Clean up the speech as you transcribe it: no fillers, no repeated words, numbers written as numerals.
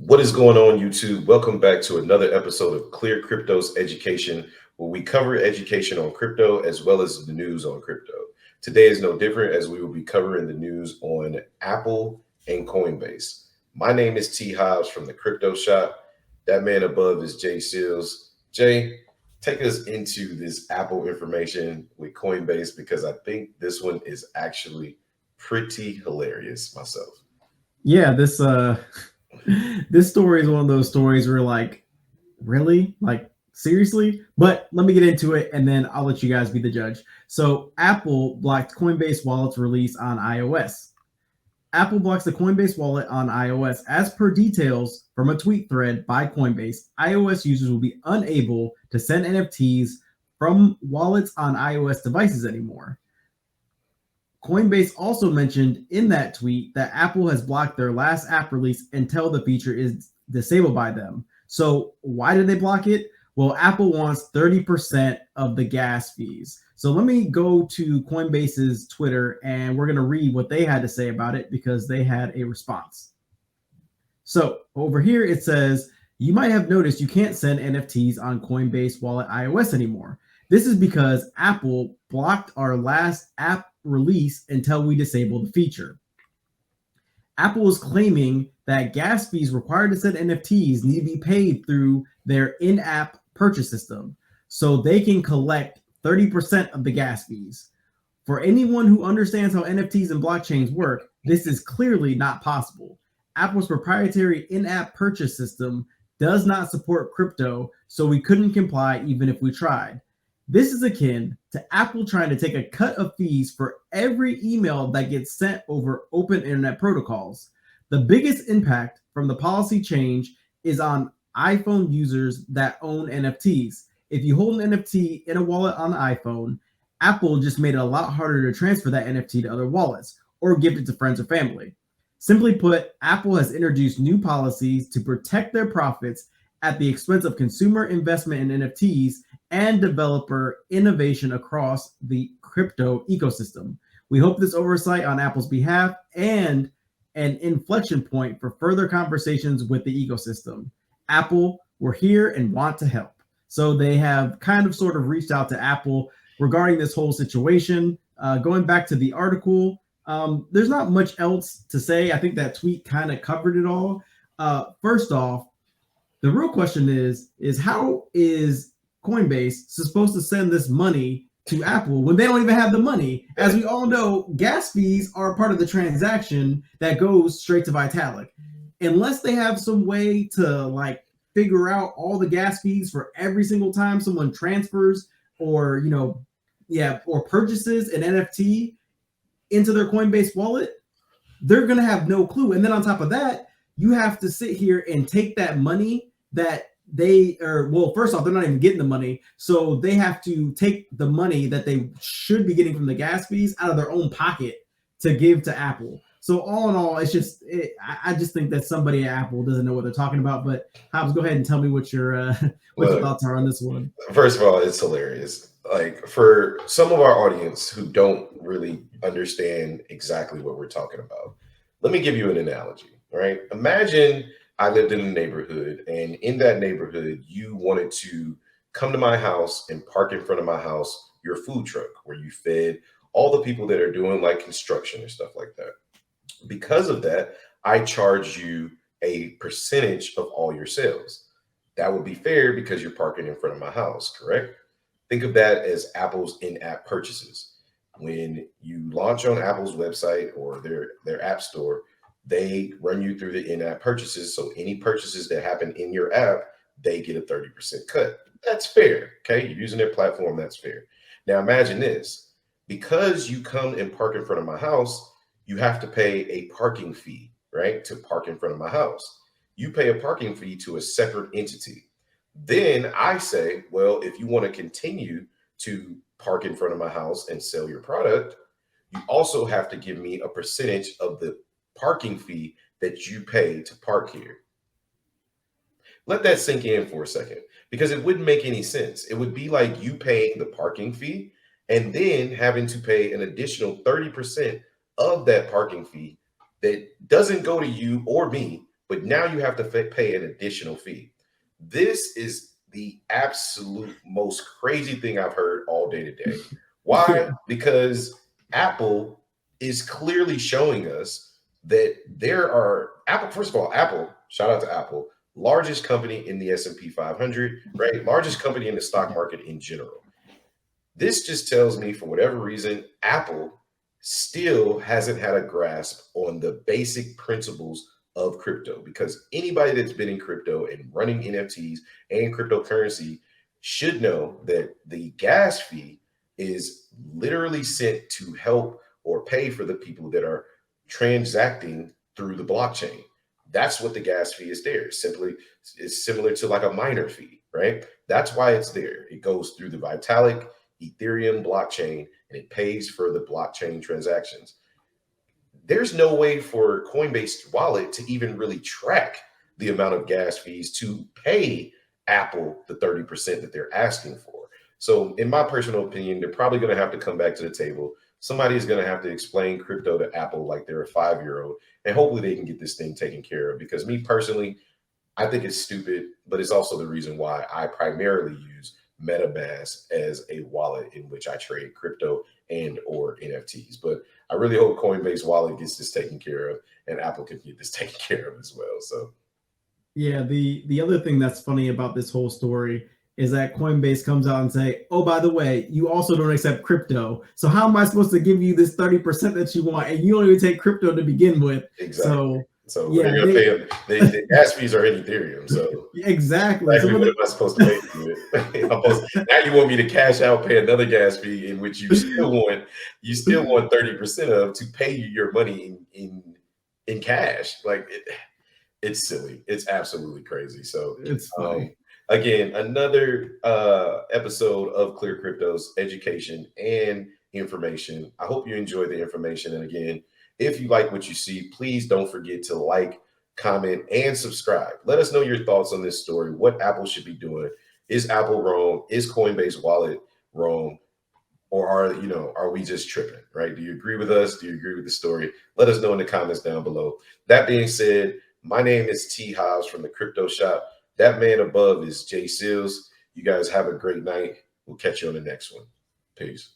What is going on, YouTube? Welcome back to another episode of ClearCryptos Education, where we cover education on crypto as well as the news on crypto. Today is no different as we will be covering the news on Apple and Coinbase. My name is T. Hobbs from the Crypto Shop. That man above is Jay Seals. Jay, take us into this Apple information with Coinbase because I think this one is actually pretty hilarious myself. Yeah, this story is one of those stories where really? Like seriously? But let me get into it and then I'll let you guys be the judge. So Apple blocked Coinbase Wallet's release on iOS. Apple blocks the Coinbase Wallet on iOS. As per details from a tweet thread by Coinbase, iOS users will be unable to send NFTs from wallets on iOS devices anymore. Coinbase also mentioned in that tweet that Apple has blocked their last app release until the feature is disabled by them. So, why did they block it? Well, Apple wants 30% of the gas fees. So, let me go to Coinbase's Twitter and we're going to read what they had to say about it because they had a response. So, over here it says, you might have noticed you can't send NFTs on Coinbase Wallet iOS anymore. This is because Apple blocked our last app release until we disable the feature. Apple is claiming that gas fees required to send NFTs need to be paid through their in-app purchase system, so they can collect 30% of the gas fees. For anyone who understands how NFTs and blockchains work, this is clearly not possible. Apple's proprietary in-app purchase system does not support crypto, so we couldn't comply even if we tried. This is akin to Apple trying to take a cut of fees for every email that gets sent over open internet protocols. The biggest impact from the policy change is on iPhone users that own NFTs. If you hold an NFT in a wallet on the iPhone, Apple just made it a lot harder to transfer that NFT to other wallets or gift it to friends or family. Simply put, Apple has introduced new policies to protect their profits at the expense of consumer investment in NFTs and developer innovation across the crypto ecosystem. We hope this oversight on Apple's behalf and an inflection point for further conversations with the ecosystem. Apple, we're here and want to help. So they have kind of sort of reached out to Apple regarding this whole situation. Going back to the article, there's not much else to say. I think that tweet kind of covered it all. First off, the real question is how is Coinbase supposed to send this money to Apple when they don't even have the money? As we all know, gas fees are part of the transaction that goes straight to Vitalik. Unless they have some way to figure out all the gas fees for every single time someone transfers or or purchases an NFT into their Coinbase wallet, they're gonna have no clue. And then on top of that, you have to sit here and take that money that first off, they're not even getting the money. So they have to take the money that they should be getting from the gas fees out of their own pocket to give to Apple. So all in all, I just think that somebody at Apple doesn't know what they're talking about. But Hobbs, go ahead and tell me what your thoughts are on this one. First of all, it's hilarious. Like for some of our audience who don't really understand exactly what we're talking about, let me give you an analogy, right? Imagine I lived in a neighborhood, and in that neighborhood, you wanted to come to my house and park in front of my house your food truck where you fed all the people that are doing like construction and stuff like that. Because of that, I charge you a percentage of all your sales. That would be fair because you're parking in front of my house, correct? Think of that as Apple's in-app purchases. When you launch on Apple's website or their app store, they run you through the in-app purchases. So any purchases that happen in your app, they get a 30% cut. That's fair. Okay. You're using their platform. That's fair. Now imagine this. Because you come and park in front of my house, you have to pay a parking fee, right? To park in front of my house. You pay a parking fee to a separate entity. Then I say, well, if you want to continue to park in front of my house and sell your product, you also have to give me a percentage of the parking fee that you pay to park here. Let that sink in for a second, because it wouldn't make any sense. It would be like you paying the parking fee and then having to pay an additional 30% of that parking fee that doesn't go to you or me, but now you have to pay an additional fee. This is the absolute most crazy thing I've heard all day today. Why? Yeah. Because Apple is clearly showing us that there are Apple. First of all, Apple. Shout out to Apple, largest company in the S&P 500, right? Largest company in the stock market in general. This just tells me, for whatever reason, Apple still hasn't had a grasp on the basic principles of crypto, because anybody that's been in crypto and running NFTs and cryptocurrency should know that the gas fee is literally sent to help or pay for the people that are transacting through the blockchain. That's what the gas fee is there. Simply, it's similar to like a miner fee, right? That's why it's there. It goes through the Vitalik Ethereum blockchain and it pays for the blockchain transactions. There's no way for Coinbase Wallet to even really track the amount of gas fees to pay Apple the 30% that they're asking for. So, in my personal opinion, they're probably going to have to come back to the table. Somebody is going to have to explain crypto to Apple like they're a 5-year-old, and hopefully they can get this thing taken care of. Because me personally, I think it's stupid, but it's also the reason why I primarily use MetaMask as a wallet in which I trade crypto and or NFTs. But I really hope Coinbase Wallet gets this taken care of and Apple can get this taken care of as well. So Yeah, the other thing that's funny about this whole story is that Coinbase comes out and say, "Oh, by the way, you also don't accept crypto. So how am I supposed to give you this 30% that you want, and you don't even take crypto to begin with?" exactly. So Yeah, they're going to pay them. The gas fees are in Ethereum. So exactly. what am I supposed to pay for it? Now you want me to cash out, pay another gas fee in which you still want 30% of to pay you your money in cash. Like it's silly. It's absolutely crazy. So It's funny. again, another episode of Clear Cryptos education and information. I hope you enjoy the information. And again, if you like what you see, please don't forget to like, comment, and subscribe. Let us know your thoughts on this story, what Apple should be doing. Is Apple wrong? Is Coinbase Wallet wrong? Or are we just tripping, right? Do you agree with us? Do you agree with the story? Let us know in the comments down below. That being said, my name is T. Hobbs from the Crypto Shop. That man above is Jay Seals. You guys have a great night. We'll catch you on the next one. Peace.